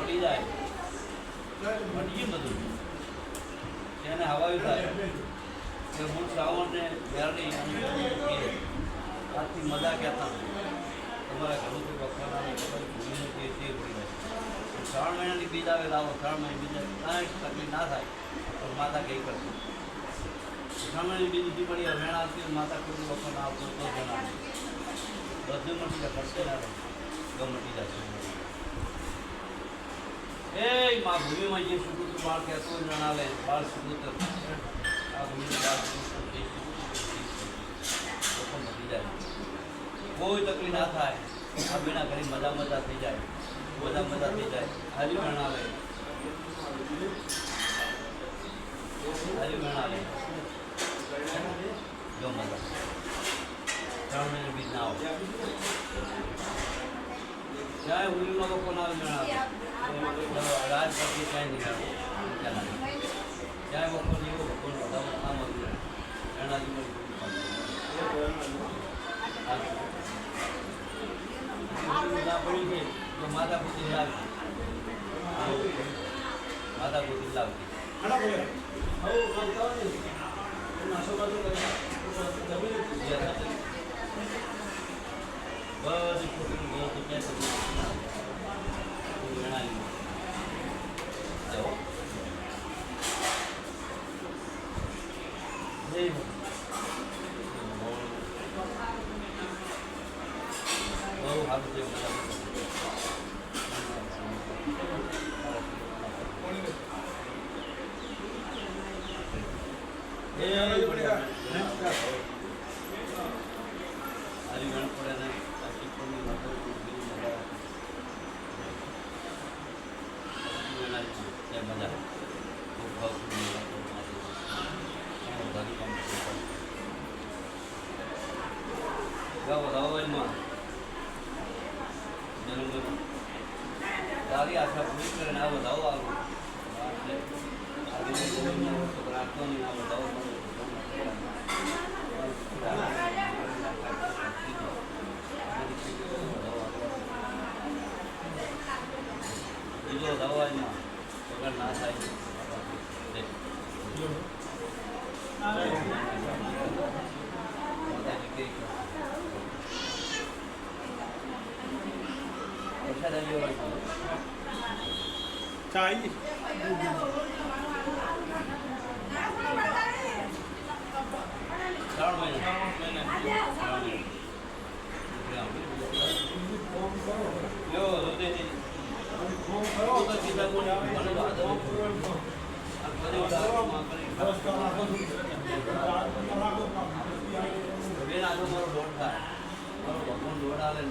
મટી જાય મટી ગયું બધું તેને હવાયું થાય કે હું શ્રાવણ ને મેરડી આથી મજા કહેતા તમારા ઘણું વખણાની ખબર ભૂમિને તે પડી જાય 3 મહિનાની બીજ આવે લાવો 3 મહિના બીજા કાંઈ તકલીફ ના થાય તો માતા કંઈ કરશે 3 મહિનાની બીજ ઉઠી પડી વેણ આવતી માતા કોઈ વખત ના આવતો તો જણા બધું મટી જાય ખર્ચે ના રહે તો મટી જશે એ માં ભૂમિમાં જે સુગુત્ર બાળ કહેતો જણાવે બાળ સુગુત્ર આ ભૂમિનું બાળ સુગુત્ર મટી જાય કોઈ તકલીફ ના થાય આ બેના ઘણી મજા થઈ જાય મજા થઈ જાય હારી જણાવે જો મજા 3 મહિને બીજ ના આવે ચાહે ઉલીનો લોકો ના જણાવે રાજ પરથી ક્યાંય નહીં આવે ચાહે વખો જેવો વખો કામ આવ્યું એનાથી પડી છે તો માતા પૂતી લાવતી તારી આશા પૂરી કરીને આ વધાવો આવું રાખતો નહીં આ વધાવો બીજો દવામાં પગાર ના થાય चाहिए મારો ભગવાન દોડાલે